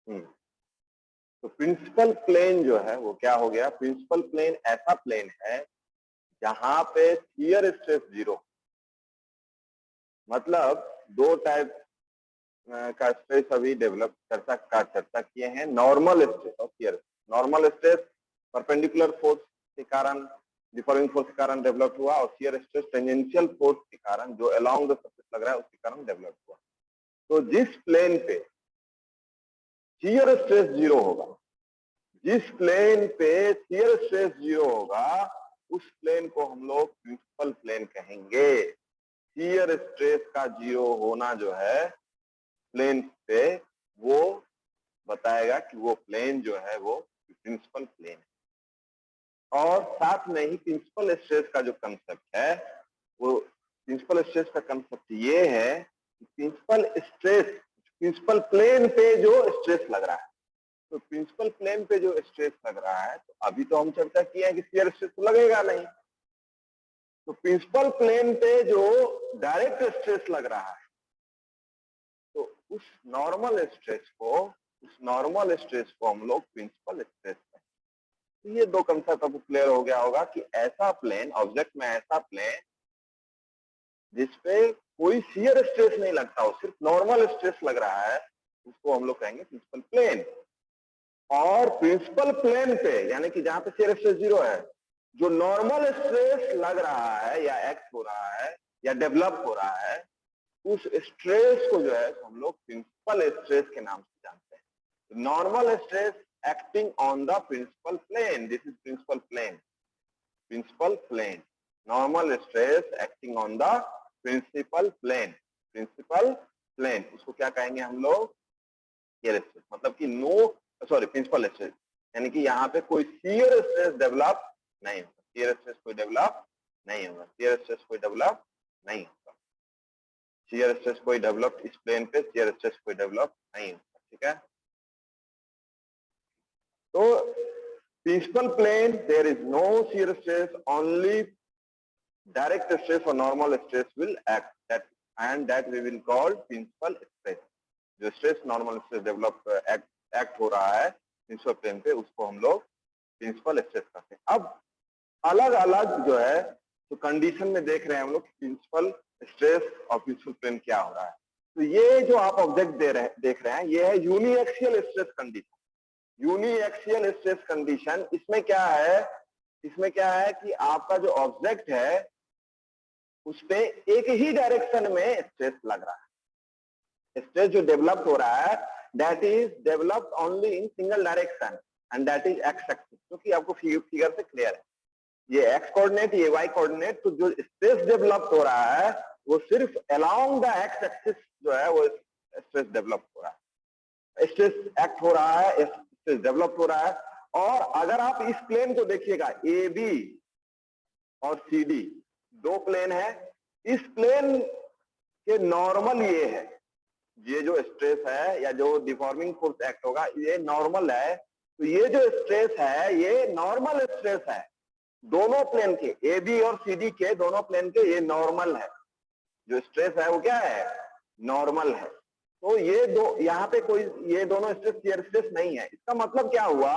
तो principal plane जो है वो क्या हो गया, प्रिंसिपल प्लेन ऐसा प्लेन है जहां पे शियर स्ट्रेस जीरो, मतलब दो टाइप का स्ट्रेस अभी डेवलप चर्चा किए हैं, नॉर्मल स्ट्रेस और shear. Normal stress perpendicular force के कारण, डिफॉर्मिंग फोर्स के कारण डेवलप हुआ, और शियर स्ट्रेस टेंजेंशियल फोर्स के कारण जो अलोंग द सरफेस लग रहा है उसके कारण डेवलप हुआ। तो जिस प्लेन पे शियर स्ट्रेस जीरो होगा, जिस प्लेन पे शियर स्ट्रेस जीरो होगा, उस प्लेन को हम लोग प्रिंसिपल प्लेन कहेंगे। शियर स्ट्रेस का जीरो होना जो है प्लेन पे, वो बताएगा कि वो प्लेन जो है वो प्रिंसिपल प्लेन है। और साथ में ही प्रिंसिपल स्ट्रेस का जो कंसेप्ट है, वो प्रिंसिपल स्ट्रेस का कंसेप्ट ये है कि प्रिंसिपल स्ट्रेस, प्रिंसिपल प्लेन पे जो स्ट्रेस लग रहा है, तो प्रिंसिपल प्लेन पे जो स्ट्रेस लग रहा है, तो अभी तो हम चर्चा किए हैं कि शियर स्ट्रेस तो लगेगा नहीं, तो प्रिंसिपल प्लेन पे जो डायरेक्ट स्ट्रेस लग रहा है, तो उस नॉर्मल स्ट्रेस को हम लोग प्रिंसिपल स्ट्रेस कहें। तो ये दो कंसेप्ट आपको क्लियर हो गया होगा कि ऐसा प्लेन, ऑब्जेक्ट में ऐसा प्लेन जिसपे कोई शियर स्ट्रेस नहीं लगता हो, सिर्फ नॉर्मल स्ट्रेस लग रहा है, उसको हम लोग कहेंगे प्रिंसिपल प्लेन। और प्रिंसिपल प्लेन पे, यानी कि जहां पे शियर स्ट्रेस जीरो है, जो नॉर्मल स्ट्रेस लग रहा है या एक्ट हो रहा है या डेवलप हो रहा है, उस स्ट्रेस को जो है हम लोग प्रिंसिपल स्ट्रेस के नाम से जानते हैं। Normal stress acting on the principal plane, this is principal plane. Principal plane, normal stress acting on the principal plane, principal plane, उसको क्या कहेंगे हम लोग, शियर स्ट्रेस। मतलब कि प्रिंसिपल स्ट्रेस, यानी कि यहाँ पे कोई शियर स्ट्रेस डेवलप नहीं होगा, शियर स्ट्रेस कोई डेवलप नहीं होगा, शियर स्ट्रेस कोई डेवलप नहीं होगा, शियर स्ट्रेस कोई डेवलप, इस प्लेन पे शियर स्ट्रेस कोई डेवलप नहीं होगा। ठीक है, तो principal plane there is no shear stress, only direct stress और normal stress will act, that and that we will call principal stress. जो stress normal stress develop act हो रहा है प्रिंसिपल प्लेन पे, उसको हम लोग प्रिंसिपल स्ट्रेस कहते हैं। अब अलग अलग जो है तो कंडीशन में देख रहे हैं हम लोग प्रिंसिपल स्ट्रेस और प्रिंसिपल प्लेन क्या हो रहा है। तो ये जो आप ऑब्जेक्ट देख रहे हैं, ये है uniaxial stress condition. Uniaxial stress condition, इसमें क्या है कि आपका जो ऑब्जेक्ट है उस पे एक ही डायरेक्शन में स्ट्रेस लग रहा है। स्ट्रेस जो डेवलप हो रहा है, that is developed only in single direction, and that is x axis, क्योंकि आपको फिगर से क्लियर है, ये एक्स कोऑर्डिनेट, ये वाई कोऑर्डिनेट, तो जो स्ट्रेस डेवलप हो रहा है वो सिर्फ अलोंग द एक्स एक्सिस जो है वो स्ट्रेस डेवलप हो रहा है, स्ट्रेस एक्ट हो रहा है, स्ट्रेस डेवलप हो रहा है। और अगर आप इस प्लेन को देखिएगा, ए बी और सी डी दो प्लेन है, इस प्लेन के नॉर्मल ये है, ये जो स्ट्रेस है या जो डिफॉर्मिंग फोर्स एक्ट होगा ये नॉर्मल है, तो ये जो स्ट्रेस है ये नॉर्मल स्ट्रेस है, दोनों प्लेन के, ए बी और सी डी के दोनों प्लेन के ये नॉर्मल है, जो स्ट्रेस है वो क्या है, नॉर्मल है। तो ये दो, यहाँ पे कोई ये दोनों स्ट्रेस शियर स्ट्रेस नहीं है। इसका मतलब क्या हुआ,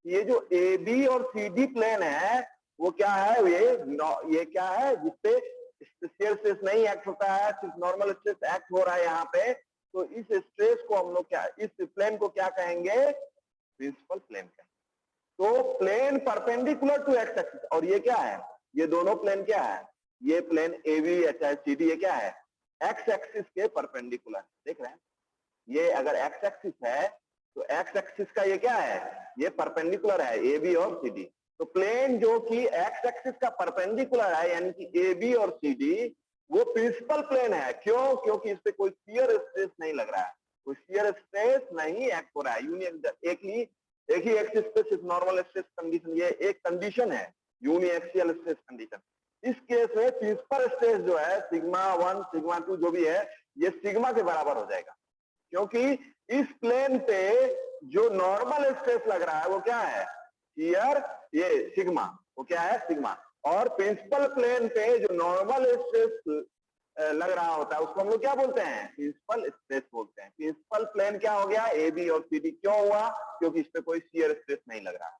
ये जो ए बी और सी डी प्लेन है वो क्या है, ये क्या है, जिसपे शियर स्ट्रेस नहीं एक्ट होता है, सिर्फ नॉर्मल स्ट्रेस एक्ट हो रहा है यहाँ पे। तो इस स्ट्रेस को हम लोग क्या, इस प्लेन को क्या कहेंगे, प्रिंसिपल प्लेन कहेंगे। तो plane perpendicular to X axis, और ये क्या है, ये दोनों प्लेन क्या है, ये प्लेन ए बी या चाहे सी डी, ये क्या है, एक्स एक्सिस के परपेंडिकुलर, देख रहे हैं, ये अगर एक्स एक्सिस है तो एक्स एक्सिस का ये क्या है, ये परपेंडिकुलर है ए बी और सी डी। तो प्लेन जो कि एक्स एक्सिस का परपेंडिकुलर है, यानी कि ए बी और सी डी, वो प्रिंसिपल प्लेन है। क्यों, क्योंकि इस पे कोई शियर स्ट्रेस नहीं लग रहा है, कोई शियर स्ट्रेस नहीं एक्ट हो रहा है, यूनियन एक ही एक्सिस पे सिर्फ नॉर्मल स्ट्रेस कंडीशन, ये एक कंडीशन है यूनिएक्सियल स्ट्रेस कंडीशन। इस केस में प्रिंसिपल स्ट्रेस जो है सिग्मा 1 सिग्मा 2 जो भी है, ये सिग्मा के बराबर हो जाएगा, क्योंकि इस प्लेन पे जो नॉर्मल स्ट्रेस लग रहा है वो क्या है, शियर, ये सिग्मा, वो क्या है, सिग्मा। और प्रिंसिपल प्लेन पे जो नॉर्मल स्ट्रेस लग रहा होता है उसको हम लोग क्या बोलते हैं, प्रिंसिपल स्ट्रेस बोलते हैं। प्रिंसिपल प्लेन क्या हो गया, ए बी और सी डी, क्यों हुआ, क्योंकि इस पे कोई शियर स्ट्रेस नहीं लग रहा है।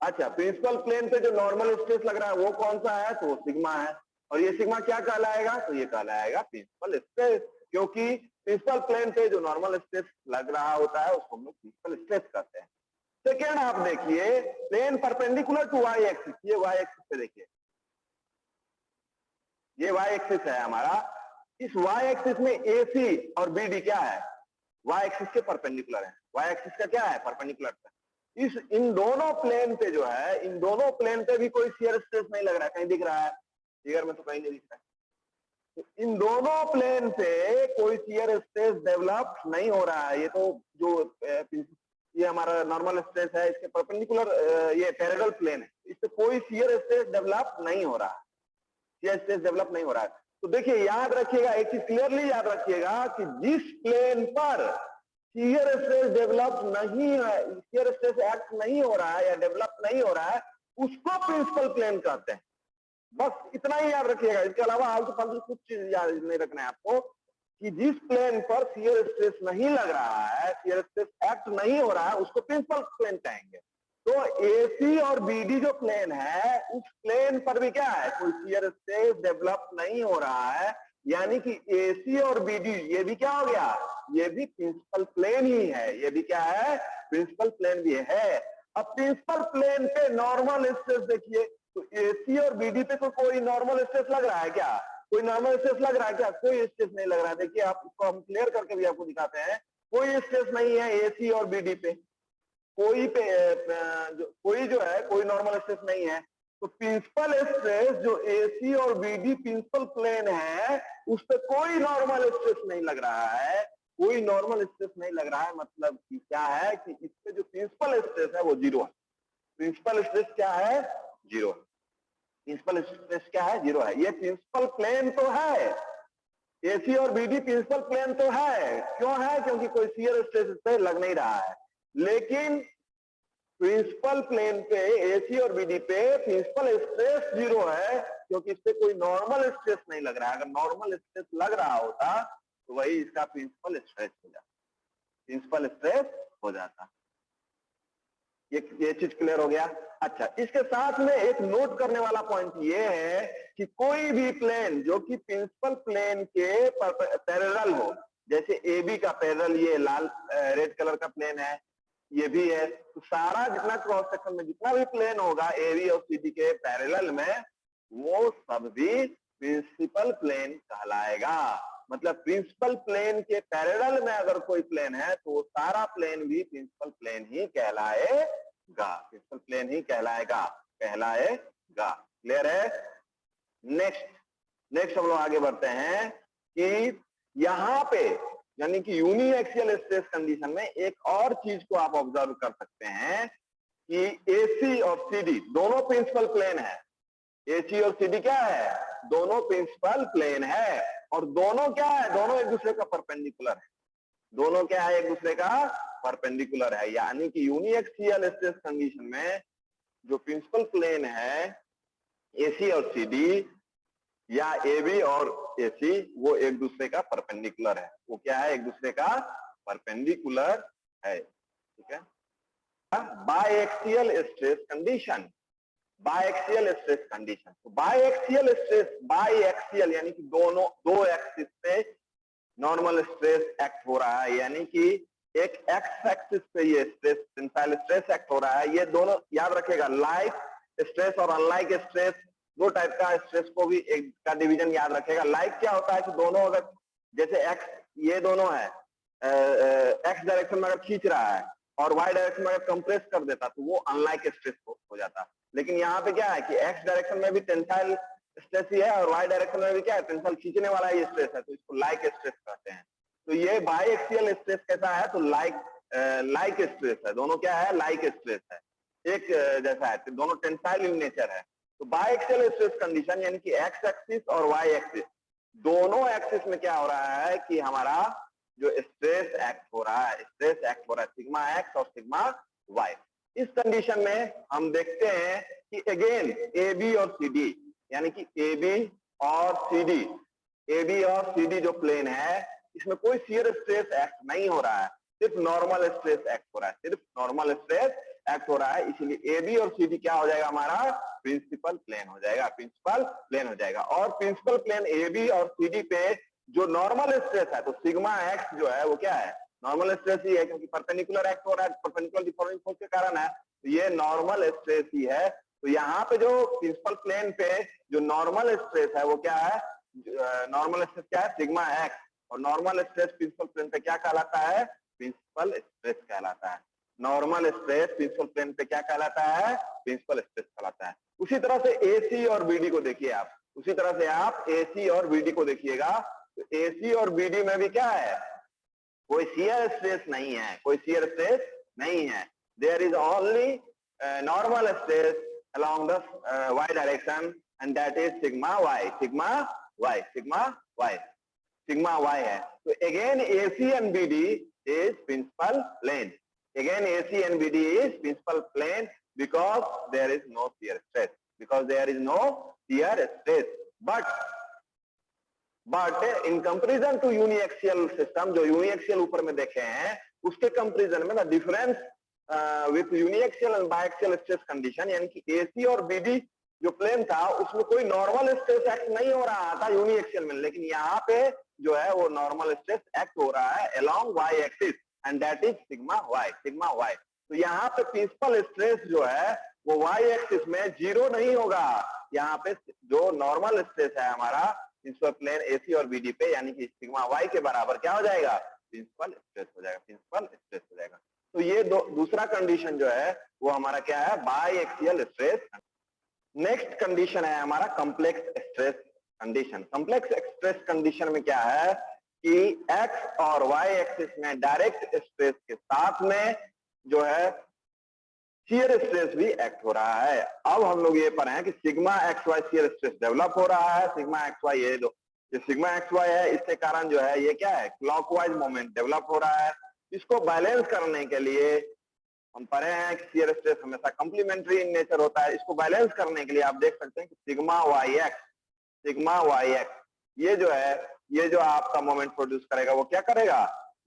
अच्छा, प्रिंसिपल प्लेन पे जो नॉर्मल स्ट्रेस लग रहा है वो कौन सा है, तो वो सिग्मा है, और ये सिग्मा क्या कहलाएगा, तो ये कहलाएगा प्रिंसिपल स्ट्रेस, क्योंकि प्रिंसिपल प्लेन पे जो नॉर्मल स्ट्रेस लग रहा होता है उसको हम लोग प्रिंसिपल स्ट्रेस कहते हैं। सेकेंड आप देखिए, plane perpendicular to Y axis, ये वाई एक्सिस पे देखिए, ये वाई एक्सिस है हमारा, इस वाई एक्सिस में ए सी और बी डी क्या है, वाई एक्सिस के परपेंडिकुलर है, वाई एक्सिस का क्या है, परपेंडिकुलर है। इस इन दोनों प्लेन पे जो है, इन दोनों प्लेन पे भी कोई शियर स्ट्रेस नहीं लग रहा है, कहीं दिख रहा है, फिगर में तो कहीं नहीं दिख रहा है। तो इन दोनों प्लेन पे कोई शियर स्ट्रेस डेवलप नहीं हो रहा है। ये तो जो ये हमारा नॉर्मल स्ट्रेस है, इसके परपेंडिकुलर ये पैरेलल प्लेन है, इससे कोई शियर स्ट्रेस डेवलप नहीं हो रहा है, शियर स्ट्रेस डेवलप नहीं हो रहा है। तो देखिए याद रखिएगा, एक चीज क्लियरली याद रखिएगा कि जिस प्लेन पर शियर स्ट्रेस डेवलप नहीं है, शियर स्ट्रेस एक्ट नहीं हो रहा है या डेवलप नहीं हो रहा है, उसको प्रिंसिपल प्लेन कहते हैं। बस इतना ही याद रखिएगा, इसके अलावा आलतू फालतू कुछ चीज याद नहीं रखना है आपको, कि जिस प्लेन पर शियर स्ट्रेस नहीं लग रहा है, शियर स्ट्रेस एक्ट नहीं हो रहा है, उसको प्रिंसिपल प्लेन कहेंगे। तो एसी और बीडी जो प्लेन है, उस प्लेन पर भी क्या है, कोई शियर स्ट्रेस डेवलप नहीं हो रहा है, यानी कि एसी और बीडी ये भी क्या हो गया, ये भी प्रिंसिपल प्लेन ही है, ये भी क्या है, प्रिंसिपल प्लेन भी है। अब प्रिंसिपल प्लेन पे नॉर्मल स्ट्रेस देखिए, तो एसी और बीडी पे तो कोई नॉर्मल स्ट्रेस लग रहा है क्या, कोई नॉर्मल स्ट्रेस लग रहा है क्या, कोई स्ट्रेस नहीं लग रहा है। देखिए आप इसको हम क्लियर करके भी आपको दिखाते हैं, कोई स्ट्रेस नहीं है एसी और बीडी पे, कोई जो है कोई नॉर्मल स्ट्रेस नहीं है। तो प्रिंसिपल स्ट्रेस जो एसी और बीडी प्रिंसिपल प्लेन है, उस पर कोई नॉर्मल स्ट्रेस नहीं लग रहा है, कोई नॉर्मल स्ट्रेस नहीं लग रहा है, मतलब कि क्या है कि इस पे जो प्रिंसिपल स्ट्रेस है वो जीरो है। प्रिंसिपल स्ट्रेस क्या है, जीरो। प्रिंसिपल स्ट्रेस क्या है, जीरो है। ये प्रिंसिपल प्लेन तो है, एसी और बीडी प्रिंसिपल प्लेन तो है, क्यों है, क्योंकि कोई शियर स्ट्रेस इस पे लग नहीं रहा है। लेकिन प्रिंसिपल प्लेन पे एसी और बीडी पे प्रिंसिपल स्ट्रेस जीरो है, क्योंकि इस पे कोई नॉर्मल स्ट्रेस नहीं लग रहा है। अगर नॉर्मल स्ट्रेस लग रहा होता तो वही इसका प्रिंसिपल स्ट्रेस हो जाता, प्रिंसिपल स्ट्रेस हो जाता। ये चीज क्लियर हो गया। अच्छा, इसके साथ में एक नोट करने वाला पॉइंट ये है कि कोई भी प्लेन जो कि प्रिंसिपल प्लेन के पैरेलल हो, जैसे ए बी का पैरेलल ये लाल रेड कलर का प्लेन है, ये भी है, तो सारा जितना क्रॉस सेक्शन में जितना भी प्लेन होगा ए बी और सी डी के पैरेलल में, वो सब भी प्रिंसिपल प्लेन कहलाएगा। मतलब प्रिंसिपल प्लेन के पैरेलल में अगर कोई प्लेन है तो सारा प्लेन भी प्रिंसिपल प्लेन ही कहलाएगा, प्रिंसिपल प्लेन ही कहलाएगा। क्लियर है। नेक्स्ट हम लोग आगे बढ़ते हैं कि यहाँ पे यानी कि यूनिएक्सियल स्ट्रेस कंडीशन में एक और चीज को आप ऑब्जर्व कर सकते हैं कि एसी और सीडी दोनों प्रिंसिपल प्लेन है। एसी और सीडी क्या है, दोनों प्रिंसिपल प्लेन है, और दोनों क्या है, दोनों एक दूसरे का परपेंडिकुलर है, दोनों क्या है, एक दूसरे का परपेंडिकुलर है। यानी कि यूनिएक्सियल स्ट्रेस कंडीशन में जो प्रिंसिपल प्लेन है एसी और सीडी या ए बी और ए सी, वो एक दूसरे का परपेंडिकुलर है, वो क्या है, एक दूसरे का परपेंडिकुलर है। ठीक है। Biaxial stress condition, biaxial stress condition, तो बायएक्सियल स्ट्रेस, बायएक्सियल यानी कि दोनों दो एक्सिस पे नॉर्मल स्ट्रेस एक्ट हो रहा है, यानी कि एक एक्स एक्सिस पे ये स्ट्रेस, टेंसाइल स्ट्रेस एक्ट हो रहा है। ये दोनों याद रखेगा, लाइक स्ट्रेस और अनलाइक स्ट्रेस, दो टाइप का स्ट्रेस को भी एक का डिवीजन याद रखेगा। लाइक क्या होता है कि दोनों अगर जैसे एक्स, ये दोनों है एक्स डायरेक्शन में अगर खींच रहा है और वाई डायरेक्शन में अगर कंप्रेस कर देता तो वो अनलाइक स्ट्रेस हो जाता। लेकिन यहाँ पे क्या है कि एक्स डायरेक्शन में भी टेंसाइल स्ट्रेस ही है और वाई डायरेक्शन में भी क्या है, टेंसाइल खींचने वाला ये स्ट्रेस है, तो इसको लाइक स्ट्रेस कहते हैं। तो ये बायएक्सियल स्ट्रेस कैसा है, तो लाइक स्ट्रेस है, दोनों क्या है, लाइक स्ट्रेस है, एक जैसा है, दोनों टेंसाइल इन नेचर है। तो बायएक्सियल स्ट्रेस कंडीशन यानी कि एक्स एक्सिस और वाई एक्सिस दोनों एक्सिस में क्या हो रहा है कि हमारा जो स्ट्रेस एक्ट हो रहा है, सिग्मा एक्स और सिग्मा वाई। इस कंडीशन में हम देखते हैं कि अगेन ए बी और सी डी यानी कि ए बी और सी डी ए बी और सी डी जो प्लेन है इसमें कोई शियर स्ट्रेस एक्ट नहीं हो रहा है, सिर्फ नॉर्मल स्ट्रेस एक्ट हो रहा है, सिर्फ नॉर्मल स्ट्रेस एक्ट हो रहा है। इसीलिए ए बी और सी डी क्या हो जाएगा हमारा, प्रिंसिपल प्लेन हो जाएगा, प्रिंसिपल प्लेन हो जाएगा। और प्रिंसिपल प्लेन ए बी और सी डी पे जो नॉर्मल स्ट्रेस है, तो सिग्मा एक्स जो है वो क्या है, नॉर्मल स्ट्रेस ही है, क्योंकि परपेंडिकुलर एक्ट हो रहा है, परपेंडिकुलर डिफॉर्मिंग फोर्स के कारण है, तो ये नॉर्मल स्ट्रेस ही है। तो यहाँ पे जो प्रिंसिपल प्लेन पे जो नॉर्मल स्ट्रेस है वो क्या है, नॉर्मल स्ट्रेस क्या है, सिग्मा एक्स। और नॉर्मल स्ट्रेस प्रिंसिपल प्लेन पे क्या कहलाता है, प्रिंसिपल स्ट्रेस कहलाता है। नॉर्मल स्ट्रेस प्रिंसिपल प्लेन पे क्या कहलाता है, प्रिंसिपल स्ट्रेस कहलाता है। उसी तरह से एसी और बीडी को देखिए आप, उसी तरह से आप एसी और बीडी को देखिएगा, तो एसी और बीडी में भी क्या है, कोई शियर स्ट्रेस नहीं है, कोई शियर स्ट्रेस नहीं है। There is only normal stress along the y direction and that is sigma y, sigma y, sigma y, sigma y है। तो again AC and BD is principal plane, again AC and BD is principal plane because there is no shear stress, because there is no shear stress, but in comparison to uniaxial system, जो uniaxial ऊपर में देखे हैं उसके comparison में ना difference with uniaxial and biaxial stress condition, यानी कि एसी और बीडी जो प्लेन था उसमें कोई नॉर्मल स्ट्रेस एक्ट नहीं हो रहा था यूनिएक्सियल में, लेकिन यहाँ पे जो है वो नॉर्मल स्ट्रेस एक्ट हो रहा है along Y axis and that is sigma Y, sigma Y. तो यहाँ पे प्रिंसिपल स्ट्रेस जो है वो वाई एक्सिस में जीरो नहीं होगा, यहाँ पे जो नॉर्मल स्ट्रेस है हमारा प्रिंसिपल प्लेन एसी और बीडी पे, यानी कि सिग्मा वाई के बराबर क्या हो जाएगा, प्रिंसिपल स्ट्रेस हो जाएगा, प्रिंसिपल स्ट्रेस हो जाएगा। तो ये दूसरा कंडीशन जो है वो हमारा क्या है, by axial stress. Next condition है हमारा complex stress condition. Complex stress condition में क्या है कि एक्स और वाई एक्सिस में डायरेक्ट स्ट्रेस के साथ में जो है शियर स्ट्रेस भी एक्ट हो रहा है। अब हम लोग ये पढ़े हैं कि sigma X Y shear stress develop हो रहा है, सिग्मा एक्स वाई ये सिग्मा एक्स वाई है, इसके कारण जो है ये क्या है, क्लॉकवाइज मोमेंट डेवलप हो रहा है। इसको बैलेंस करने के लिए हम पढ़े हैं कि शियर स्ट्रेस हमेशा कॉम्प्लीमेंट्री इन नेचर होता है। इसको बैलेंस करने के लिए आप देख सकते हैं कि सिग्मा वाई एक्स ये जो है, ये जो आपका मोमेंट प्रोड्यूस करेगा वो क्या करेगा,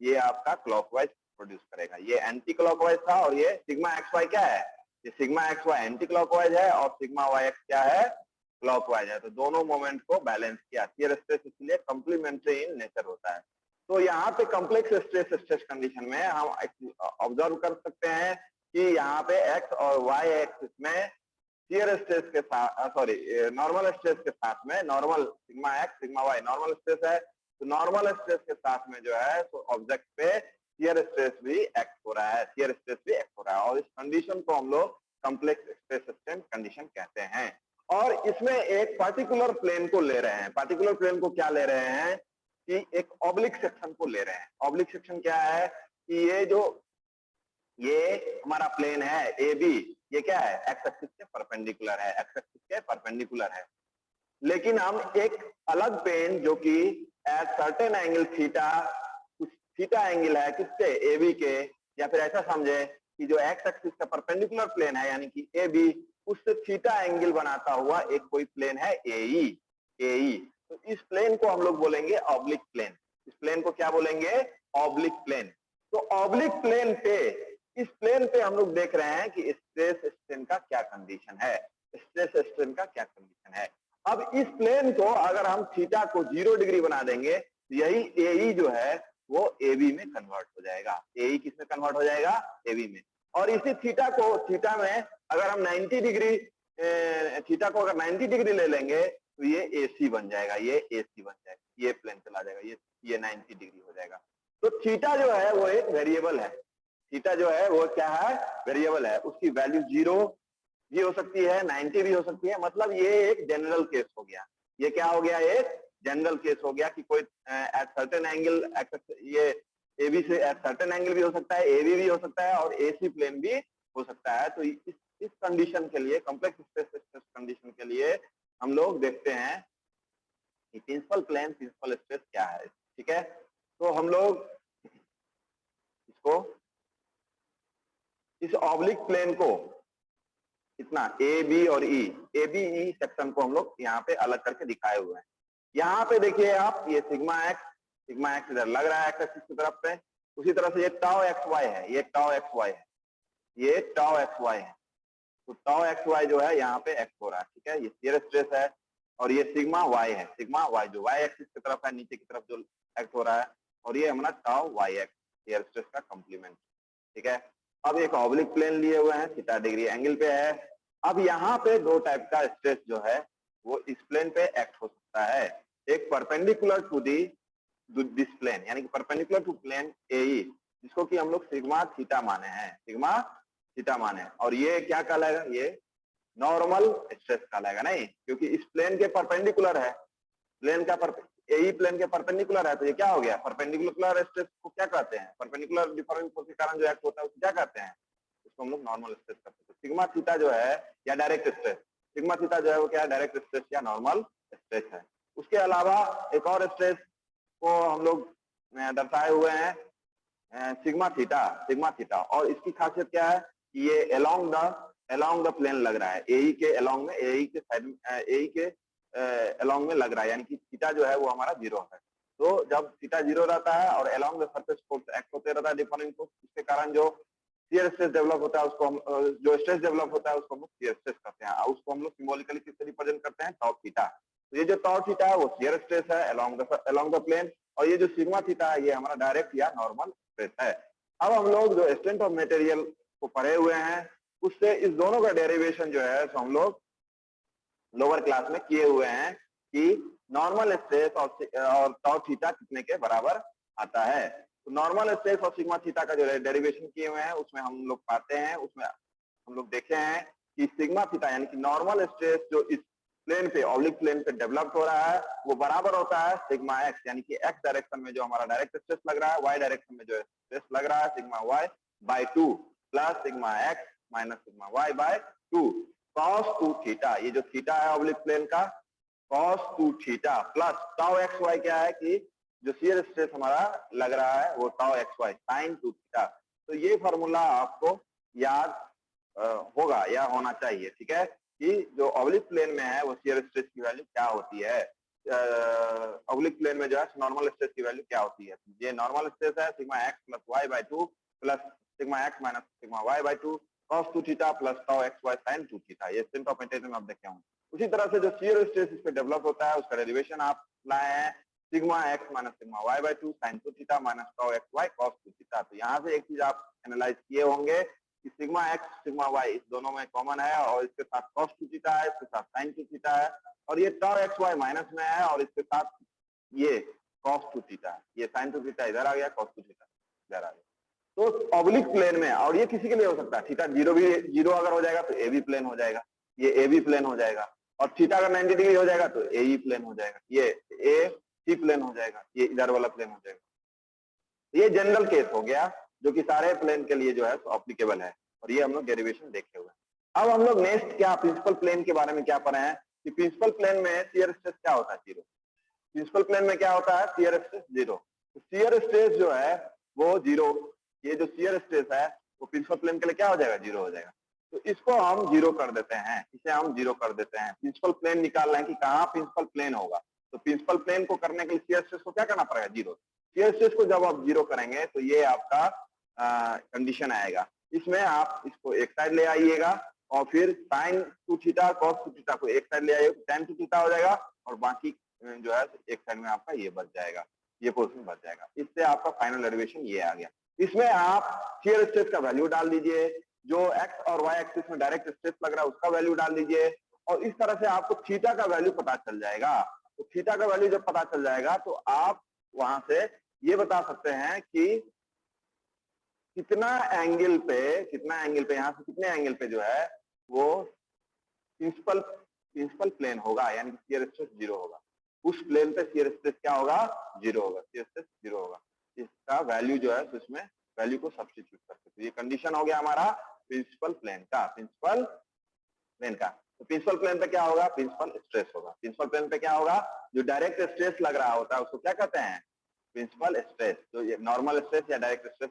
ये आपका क्लॉकवाइज प्रोड्यूस करेगा। ये एंटी क्लॉकवाइज था और ये सिग्मा एक्स वाई क्या है, ये sigma X Y anti clockwise है और सिग्मा वाई एक्स क्या है, क्लॉकवाइज है। तो दोनों मोमेंट को बैलेंस किया। शियर स्ट्रेस इसलिए कॉम्प्लीमेंट्री इन नेचर होता है। तो यहाँ पे कॉम्प्लेक्स स्ट्रेस कंडीशन में हम ऑब्जर्व कर सकते हैं कि यहाँ पे एक्स और वाई एक्सिस में शियर स्ट्रेस के साथ, सॉरी नॉर्मल स्ट्रेस के साथ में, normal sigma X sigma Y normal stress है, तो नॉर्मल स्ट्रेस के साथ में जो है तो ऑब्जेक्ट पे शियर स्ट्रेस भी एक्ट हो रहा है, शियर स्ट्रेस भी एक्ट हो रहा है, और इस कंडीशन को हम लोग कॉम्प्लेक्स स्ट्रेस स्ट्रेन कंडीशन कहते हैं। और इसमें एक पार्टिकुलर प्लेन को ले रहे हैं। पार्टिकुलर प्लेन को क्या ले रहे हैं कि एक ऑब्लिक सेक्शन को ले रहे हैं। ऑब्लिक सेक्शन क्या है कि ये हमारा प्लेन है ए बी, ये क्या है, एक्स एक्सिस के परपेंडिकुलर है, एक्स एक्सिस के परपेंडिकुलर है। लेकिन हम एक अलग प्लेन जो कि एट सर्टेन एंगल थीटा, कुछ थीटा एंगल है किससे, ए बी के, या फिर ऐसा समझे कि जो एक्स एक्सिस का परपेंडिकुलर प्लेन है यानी कि ए बी, उससे थीटा एंगल बनाता हुआ एक कोई प्लेन है ए, तो इस प्लेन को हम लोग बोलेंगे ऑब्लिक प्लेन। इस प्लेन को क्या बोलेंगे, ऑब्लिक प्लेन। तो ऑब्लिक प्लेन पे, इस प्लेन पे हम लोग देख रहे हैं कि स्ट्रेस स्ट्रेन का क्या कंडीशन है, स्ट्रेस स्ट्रेन का क्या कंडीशन है। अब इस प्लेन को अगर हम थीटा को 0 डिग्री बना देंगे तो यही ए जो है वो ए बी में कन्वर्ट हो जाएगा। ए किस में कन्वर्ट हो जाएगा, ए बी में। और इसी थीटा को, थीटा में अगर हम 90 डिग्री, थीटा को अगर 90 डिग्री ले लेंगे तो ये AC बन जाएगा, ये AC बन जाएगा, ये प्लेन चला जाएगा, ये 90 डिग्री हो जाएगा। तो थीटा जो है वो एक वेरिएबल है, थीटा जो है वो क्या है, वेरिएबल है। उसकी वैल्यू 0 भी हो सकती है, 90 भी हो सकती है। मतलब ये एक जनरल केस हो गया। ये क्या हो गया, एक जनरल केस हो गया कि कोई एट सर्टेन एंगल, ये AB से एट सर्टेन एंगल भी हो सकता है, AB भी हो सकता है और AC प्लेन भी हो सकता है। तो इस कंडीशन के लिए, कॉम्प्लेक्स स्ट्रेस कंडीशन के लिए हम लोग देखते हैं कि प्रिंसिपल प्लेन प्रिंसिपल स्ट्रेस क्या है। ठीक है, तो हम लोग इसको, इस ऑब्लिक प्लेन को, इतना ए बी और ई, ए बी ई सेक्शन को हम लोग यहाँ पे अलग करके दिखाए हुए हैं। यहाँ पे देखिए आप, ये सिग्मा एक्स इधर लग रहा है एक्स एक्सिस की तरफ पे, उसी तरह से ये टाउ एक्स वाई है, ये टाउ एक्स वाई है, ये टाउ एक्स वाई है। तो टाउ एक्स वाई जो है यहाँ पे एक्स हो रहा है, ठीक है, ये शियर स्ट्रेस है। और ये सिग्मा वाई है, सिग्मा वाई जो वाई एक्सिस की तरफ है, नीचे की तरफ जो एक्ट हो रहा है, और ये हमारा tau Y X shear stress का कॉम्प्लीमेंट, ठीक है। अब एक ऑब्लिक प्लेन लिए हुए हैं, थीटा डिग्री एंगल पे है। अब यहाँ पे दो टाइप का स्ट्रेस जो है वो इस प्लेन पे एक्ट हो सकता है। एक परपेंडिकुलर टू दिस प्लेन, यानी कि परपेंडिकुलर टू प्लेन एई, जिसको कि हम लोग सिग्मा थीटा माने हैं, सिग्मा थीटा माने, और ये क्या कहलाएगा, ये नॉर्मल स्ट्रेस कहलाएगा। नहीं, क्योंकि इस प्लेन के परपेंडिकुलर है, प्लेन का एई प्लेन के परपेंडिकुलर है, तो ये क्या हो गया, परपेंडिकुलर स्ट्रेस को क्या कहते हैं, परपेंडिकुलर डिफॉर्मिंग फोर्स के कारण जो एक्ट होता है उसको क्या कहते हैं, उसको हम लोग नॉर्मल स्ट्रेस कहते हैं। सिग्मा थीटा जो है या डायरेक्ट स्ट्रेस, सिग्मा थीटा जो है वो क्या है, डायरेक्ट स्ट्रेस या नॉर्मल स्ट्रेस है। उसके अलावा एक और स्ट्रेस को हम लोग दर्शाए हुए हैं सिग्मा थीटा, और इसकी खासियत क्या है कि ये अलोंग द प्लेन लग रहा है, एई के अलोंग में, एई के साइड में, एई के अलोंग में लग रहा है, यानी कि थीटा जो है वो हमारा 0 है। तो जब थीटा 0 रहता है और along the surface force act होते रहता है डिफॉर्मिंग फोर्स, इसके कारण जो शियर स्ट्रेस डेवलप होता है उसको हम जो स्ट्रेस डेवलप होता है उसको हम लोग शियर स्ट्रेस कहते हैं, और उसको हम लोग सिंबॉलिकली किससे रिप्रेजेंट करते हैं, टॉप थीटा। तो ये जो टॉप थीटा है वो शियर स्ट्रेस है अलोंग द प्लेन, और ये जो सिग्मा थीटा है ये हमारा डायरेक्ट या नॉर्मल स्ट्रेस है। अब हम लोग जो स्ट्रेंथ ऑफ मटेरियल को पढ़े हुए हैं उससे इस दोनों का डेरिवेशन जो है तो हम लोग लोअर क्लास में किए हुए हैं कि नॉर्मल स्ट्रेस और टॉ थीटा कितने के बराबर आता है। तो नॉर्मल स्ट्रेस और सिग्मा थीटा का जो डेरिवेशन किए हुए हैं उसमें हम लोग पाते हैं, उसमें हम लोग देखे हैं कि सिग्मा थीटा यानी कि नॉर्मल स्ट्रेस जो इस प्लेन पे, ऑब्लिक प्लेन पे डेवलप हो रहा है वो बराबर होता है सिग्मा एक्स, यानी कि एक्स डायरेक्शन में जो हमारा डायरेक्ट स्ट्रेस लग रहा है, वाई डायरेक्शन में जो स्ट्रेस लग रहा है sigma Y by 2 plus sigma X minus sigma Y by 2 cos 2 theta, ये जो थीटा है ऑब्लिक प्लेन का, cos 2 theta plus tau X Y क्या है कि जो शियर स्ट्रेस हमारा लग रहा है वो tau X Y sine 2 theta. तो ये फॉर्मूला आपको याद होगा या होना चाहिए, ठीक है, कि जो ऑब्लिक प्लेन में है वो शियर स्ट्रेस की वैल्यू क्या होती है, ऑब्लिक प्लेन में जो है नॉर्मल स्ट्रेस की वैल्यू क्या होती है। ये नॉर्मल स्ट्रेस है sigma X plus Y by 2 plus sigma X minus sigma Y by 2 cos 2 theta plus tau xy sin 2 theta, ये स्ट्रेंथ ऑफ मटेरियल में आप देखे होंगे। उसी तरह से जो शियर स्ट्रेस इस पे डेवलप होता है उसका डेरिवेशन आप लाए हैं sigma X minus sigma Y by 2 sin 2 theta minus tau xy cos 2 theta. तो यहाँ से एक चीज आप एनालाइज किए होंगे कि सिग्मा एक्स सिग्मा वाई इस दोनों में कॉमन है, और इसके साथ cos 2 थीटा है, इसके साथ sin 2 थीटा है, और ये tau xy माइनस में है, और इसके साथ ये cos 2 थीटा है, ये sin 2 थीटा इधर आ गया, cos 2 थीटा इधर आ गया। तो ऑब्लिक प्लेन में, और ये किसी के लिए हो सकता है, थीटा 0 अगर हो जाएगा तो ए बी प्लेन हो जाएगा, ये ए बी प्लेन हो जाएगा, और थीटा अगर 90 डिग्री हो जाएगा तो ए ई प्लेन हो जाएगा, ये ए सी प्लेन हो जाएगा, ये इधर वाला प्लेन हो जाएगा। ये जनरल केस हो गया जो कि सारे प्लेन के लिए जो है अप्लीकेबल है, और ये हम लोग डेरिवेशन देखे हुए। अब हम लोग नेक्स्ट क्या प्रिंसिपल प्लेन के बारे में क्या पढ़े हैं कि प्रिंसिपल प्लेन में शियर स्ट्रेस क्या होता है, 0। प्रिंसिपल प्लेन में क्या होता है, शियर स्ट्रेस 0। तो शियर स्ट्रेस जो है वो 0, ये जो शियर स्ट्रेस है वो प्रिंसिपल प्लेन के लिए क्या हो जाएगा, 0 हो जाएगा। तो इसको हम 0 कर देते हैं, इसे हम 0 कर देते हैं। प्रिंसिपल प्लेन निकाल रहे हैं कि कहाँ प्रिंसिपल प्लेन होगा, तो प्रिंसिपल प्लेन को करने के लिए शियर स्ट्रेस को क्या करना पड़ेगा, 0। शियर स्ट्रेस को जब आप 0 करेंगे तो ये आपका कंडीशन आएगा। इसमें आप इसको एक साइड ले आइएगा, और फिर साइन 2 थीटा कॉस 2 थीटा को एक साइड ले आइएगा, tan 2 थीटा हो जाएगा, और बाकी जो है एक साइड में आपका ये बच जाएगा, ये पोर्शन बच जाएगा। इससे आपका फाइनल डेरिवेशन ये आ गया। इसमें आप शियर स्ट्रेस का वैल्यू डाल दीजिए, जो एक्स और वाई एक्सिस में डायरेक्ट स्ट्रेस लग रहा है उसका वैल्यू डाल दीजिए, और इस तरह से आपको थीटा का वैल्यू पता चल जाएगा। तो थीटा का वैल्यू जब पता चल जाएगा तो आप वहां से ये बता सकते हैं कि कितना एंगल पे यहाँ से कितने एंगल पे जो है वो प्रिंसिपल प्लेन होगा, यानी कि शियर स्ट्रेस 0 होगा। उस प्लेन पे शियर स्ट्रेस क्या होगा, 0 होगा, शियर स्ट्रेस 0 होगा। इसका वैल्यू जो है तो इसमें वैल्यू को सब्स्टिट्यूट करते, तो ये कंडीशन हो गया हमारा प्रिंसिपल प्लेन का, तो प्रिंसिपल प्लेन पे क्या होगा, प्रिंसिपल स्ट्रेस होगा। प्रिंसिपल प्लेन पे क्या होगा, जो डायरेक्ट स्ट्रेस लग रहा होता है उसको क्या कहते हैं, प्रिंसिपल स्ट्रेस। जो ये नॉर्मल स्ट्रेस या डायरेक्ट स्ट्रेस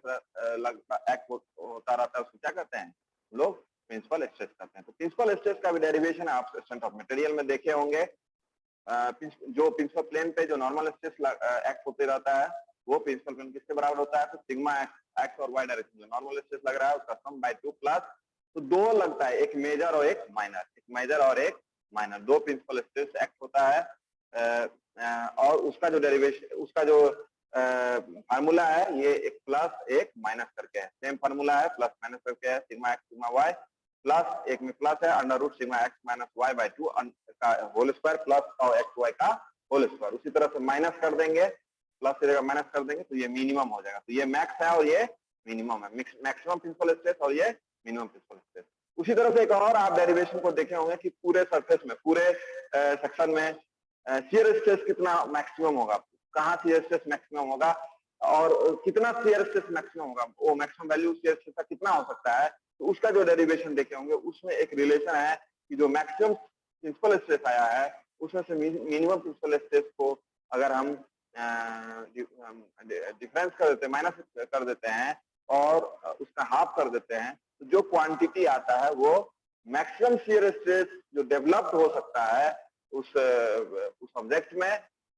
एक्ट होता रहता है उसको क्या कहते हैं लोग, प्रिंसिपल स्ट्रेस कहते हैं। तो प्रिंसिपल स्ट्रेस का भी डेरिवेशन आप स्ट्रेंथ ऑफ मटेरियल में देखे होंगे, जो प्रिंसिपल प्लेन पे जो नॉर्मल स्ट्रेस एक्ट होते रहता है वो प्रिंसिपल प्लेन किसके बराबर होता है? तो सिग्मा एक्स और वाई डायरेक्शन में नॉर्मल स्ट्रेस लग रहा है उसका सम बाय 2 प्लस, तो दो लगता है, एक मेजर और एक माइनर, एक मेजर और एक माइनर, दो प्रिंसिपल स्ट्रेस एक्ट होता है। और उसका जो डेरिवेशन, उसका जो फार्मूला है ये एक प्लस एक माइनस करके है, सेम फार्मूला है, प्लस माइनस करके है, sigma X sigma Y, plus एक में प्लस है under root sigma X minus Y by 2 का होल स्क्वायर प्लस और एक्स वाई का होल स्क्वायर। उसी तरह से माइनस कर देंगे, प्लस की जगह माइनस कर देंगे तो ये मिनिमम हो जाएगा। तो ये मैक्स है और ये मिनिमम है, मैक्सिमम प्रिंसिपल स्ट्रेस और ये मिनिमम प्रिंसिपल स्ट्रेस। उसी तरह से एक और आप डेरिवेशन को देखे होंगे कि पूरे सरफेस में, पूरे सेक्शन में शियर स्ट्रेस कितना मैक्सिमम होगा, कहाँ शियर स्ट्रेस मैक्सिमम होगा और कितना शियर स्ट्रेस मैक्सिमम होगा, वो मैक्सिमम वैल्यू शियर स्ट्रेस का कितना हो सकता है, तो उसका जो डेरिवेशन देखे होंगे उसमें एक रिलेशन है कि जो मैक्सिमम प्रिंसिपल स्ट्रेस आया है उसमें से मिनिमम प्रिंसिपल स्ट्रेस को अगर हम डिफरेंस कर देते हैं, माइनस कर देते हैं और उसका हाफ कर देते हैं, तो जो क्वांटिटी आता है वो मैक्सिमम शियर स्ट्रेस जो डेवलप्ड हो सकता है उस ऑब्जेक्ट में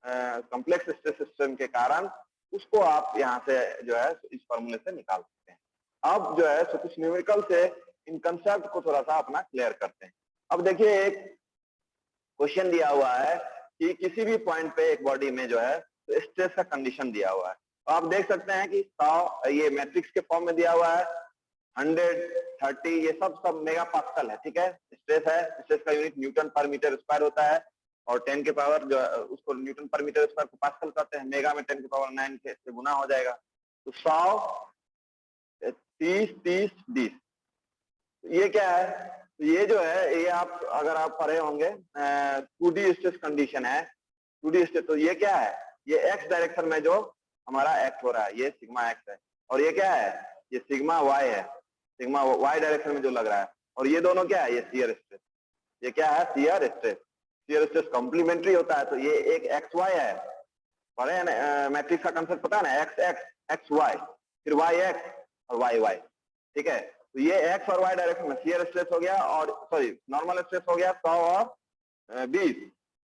कॉम्प्लेक्स स्ट्रेस सिस्टम के कारण, उसको आप यहाँ से जो है इस फॉर्मूले से निकाल सकते हैं। अब जो है कुछ न्यूमेरिकल से इन कंसेप्ट को थोड़ा सा अपना क्लियर करते हैं। अब देखिए एक क्वेश्चन दिया हुआ है कि किसी भी पॉइंट पे एक बॉडी में जो है तो स्ट्रेस का कंडीशन दिया हुआ है, तो आप देख सकते हैं कि 100 ये मैट्रिक्स के फॉर्म में दिया हुआ है, 130 ये सब मेगा पास्कल है, ठीक है। स्ट्रेस है, स्ट्रेस का यूनिट न्यूटन पर मीटर स्क्वायर होता है और 10 के पावर जो है उसको न्यूटन पर मीटर स्क्वायर को पास्कल करते हैं, मेगा में 10 के पावर 9 से गुना हो जाएगा। तो 100 30 30 20 ये क्या है? तो ये जो है ये आप अगर आप पढ़े होंगे 2D स्ट्रेस कंडीशन है, 2D स्ट्रेस। तो ये क्या है? ये एक्स डायरेक्शन में जो हमारा एक्ट हो रहा है ये सिग्मा एक्स है, और ये क्या है? ये सिग्मा वाई है, सिग्मा वाई डायरेक्शन में जो लग रहा है, और ये दोनों क्या है? ये शियर स्ट्रेस। ये क्या है? Shear stress. Shear stress complementary होता है, तो ये एक एक्स वाई है, पढ़े हैं ना मैट्रिक्स का कंसेप्ट पता है ना, एक्स एक्स एक्स वाई फिर वाई एक्स और वाई वाई, ठीक है। तो ये एक्स और वाई डायरेक्शन में शियर स्ट्रेस हो गया, और सॉरी नॉर्मल स्ट्रेस हो गया 100 और 20,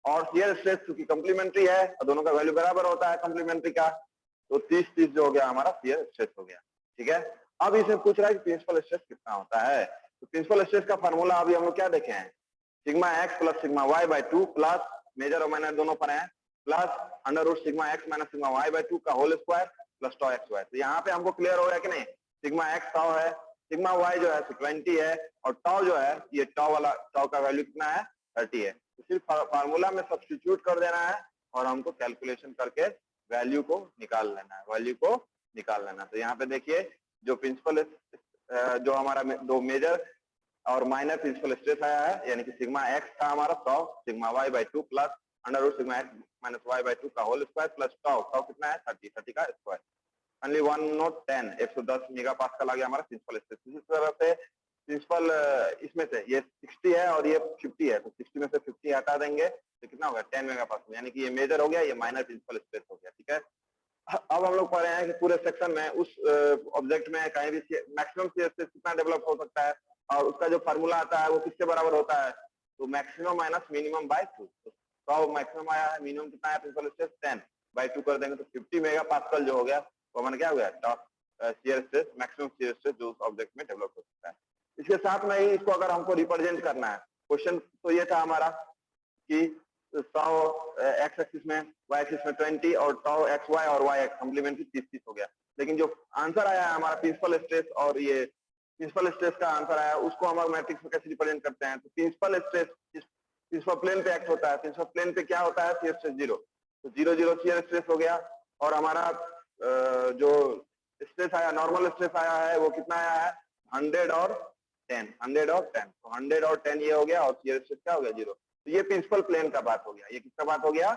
और शियर स्ट्रेस क्योंकि कॉम्प्लीमेंट्री है और दोनों का वैल्यू बराबर होता है कॉम्प्लीमेंट्री का, तो 30 30 जो हो गया हमारा शियर स्ट्रेस हो गया, ठीक है। अब इसे पूछ रहा है कि प्रिंसिपल स्ट्रेस कितना होता है, तो प्रिंसिपल स्ट्रेस का फार्मूला अभी हम लोग क्या देखे हैं? Sigma X plus sigma Y by 2 plus major और माइनर दोनों पर है, plus under root sigma X minus sigma Y by 2 का whole square plus tau X Y. तो यहाँ पे हमको क्लियर हो रहा है कि नहीं? सिग्मा एक्स टॉ है, सिग्मा वाई जो है 20 है, और टॉ जो है ये टॉ वाला, टॉ का वैल्यू कितना है? 30 है। तो सिर्फ फार्मूला में सब्स्टिट्यूट कर देना है और हमको कैलकुलेशन करके वैल्यू को निकाल लेना है, वैल्यू को निकाल लेना। तो यहाँ पे देखिए जो प्रिंसिपल जो हमारा दो मेजर और माइनर प्रिंसिपल स्ट्रेस आया है, यानी कि सिग्मा एक्स का हमारा 100 sigma Y by 2 plus under root sigma X minus Y by 2 का whole square plus tau, tau कितना है? 30 का square, only 1 not 10 110 mega pascal आ गया हमारा प्रिंसिपल स्ट्रेस। इसी तरह से प्रिंसिपल इसमें से ये 60 है और ये 50 है, तो 60 में से 50 हटा देंगे तो कितना होगा? 10 मेगा पास्कल, यानी कि ये मेजर हो गया, ये माइनर प्रिंसिपल स्ट्रेस हो गया, ठीक है। अब हम लोग पढ़ रहे हैं कि पूरे सेक्शन में उस ऑब्जेक्ट में कहीं भी मैक्सिमम शियर स्ट्रेस कितना डेवलप हो सकता है, और उसका जो फार्मूला आता है वो किसके बराबर होता है? तो मैक्सिमम माइनस मिनिमम बाय 2। तो मैक्सिमम आया है, मिनिमम कितना है प्रिंसिपल स्ट्रेस? 10 बाय 2 कर देंगे तो 50 मेगा पास्कल जो हो गया वो हमारा क्या हो गया? Top shear stress, maximum shear stress जो उस ऑब्जेक्ट में डेवलप हो सकता है। इसके साथ में ही इसको अगर हमको रिप्रेजेंट करना है, क्वेश्चन तो ये था हमारा कि 100 एक्स एक्सिस में, वाई एक्सिस में 20 और टॉ एक्स वाई और वाई एक्स कॉम्प्लीमेंट्री 30 हो गया। लेकिन जो आंसर आया है हमारा प्रिंसिपल स्ट्रेस, और ये प्रिंसिपल स्ट्रेस का आंसर आया उसको हम मैट्रिक्स में कैसे रिप्रेजेंट करते हैं? तो प्रिंसिपल स्ट्रेस प्रिंसिपल प्लेन पे एक्ट होता है, प्रिंसिपल प्लेन पे क्या होता है? शियर स्ट्रेस 0, तो 0 0 शियर स्ट्रेस हो गया, और हमारा जो स्ट्रेस आया, नॉर्मल स्ट्रेस आया है वो कितना आया है? 100 और 10, 100 और 10, तो 100 और 10 ये हो गया, और शियर स्ट्रेस क्या हो गया? 0। तो ये प्रिंसिपल प्लेन का बात हो गया। ये किसका बात हो गया?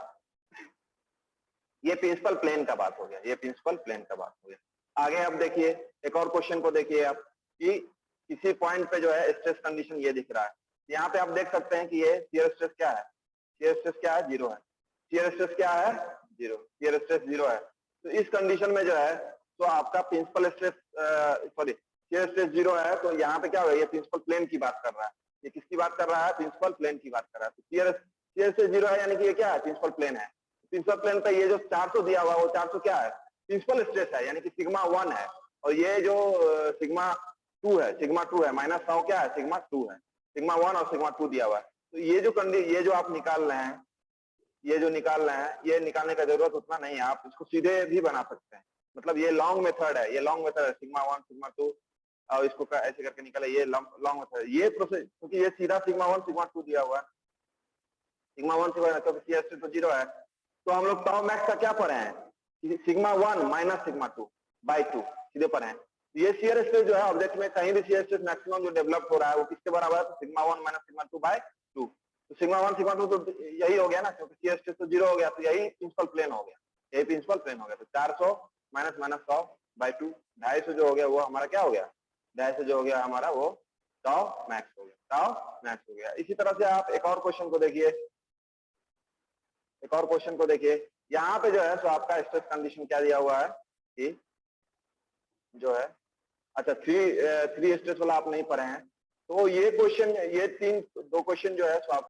ये प्रिंसिपल प्लेन का बात हो गया, ये प्रिंसिपल प्लेन का बात हो गया। आगे अब देखिए एक और क्वेश्चन को देखिए आप, कि किसी पॉइंट पे जो है स्ट्रेस कंडीशन ये दिख रहा है, यहाँ पे आप देख सकते हैं कि ये शियर स्ट्रेस क्या है? शियर स्ट्रेस क्या है? 0 है। शियर स्ट्रेस क्या है? 0। शियर स्ट्रेस 0 है। तो इस कंडीशन में जो है तो आपका principal stress sorry shear stress 0 है, तो यहाँ पे क्या होगा? ये प्रिंसिपल प्लेन की बात कर रहा है। ये किसकी बात कर रहा है? प्रिंसिपल प्लेन की बात कर रहा है। तो शियर शियर स्ट्रेस 0 है, यानी कि ये क्या है, प्रिंसिपल प्लेन है। प्रिंसिपल प्लेन पे ये जो 400 दिया हुआ है, वो 400 क्या है, प्रिंसिपल स्ट्रेस है, यानी कि सिग्मा 1 है। और ये जो सिग्मा 2 है, सिग्मा 2 है, माइनस 100 क्या है, सिग्मा 2 है। सिग्मा 1 और सिग्मा 2 दिया हुआ है। तो ये जो आप निकाल रहे हैं, ये जो निकाल रहे हैं, ये निकालने का जरूरत उतना नहीं है, आप इसको सीधे भी बना सकते हैं। मतलब ये लॉन्ग मेथड है, ये लॉन्ग मेथड है, सिग्मा 1 सिग्मा 2 और इसको ऐसे करके निकाले, ये लॉन्ग मेथड है। ये प्रोसेस, क्योंकि ये सीधा सिग्मा 1 सिग्मा 2 दिया हुआ है, सिग्मा 1 सिग्मा, तो शियर स्ट्रेस तो 0 है। तो हम लोग टाउ मैक्स का क्या पढ़े हैं, सिग्मा 1 माइनस सिग्मा 2 बाई 2 सीधे पढ़े हैं। ये शियर स्ट्रेस जो है ऑब्जेक्ट में कहीं भी शियर स्ट्रेस मैक्सिमम जो डेवलप हो रहा है वो किसके बराबर है, तो सिग्मा 1 माइनस सिग्मा 2 बाई 2। तो सिग्मा 1 सिग्मा 2 तो यही हो गया ना, क्योंकि शियर स्ट्रेस तो 0 हो गया, तो यही प्रिंसिपल प्लेन हो गया, यही प्रिंसिपल प्लेन हो गया। तो 400 माइनस माइनस 100 बाई 2, 250 जो हो गया वो हमारा क्या हो गया, 250 जो हो गया हमारा वो टाउ मैक्स हो गया, टाउ मैक्स हो गया। इसी तरह से आप एक और क्वेश्चन को देखिए, एक और क्वेश्चन को देखिए। यहाँ पे जो है सो आपका स्ट्रेस कंडीशन क्या दिया हुआ है कि जो है, अच्छा थ्री स्ट्रेस वाला आप नहीं पढ़े हैं, तो ये क्वेश्चन, ये 2 क्वेश्चन जो है सो आप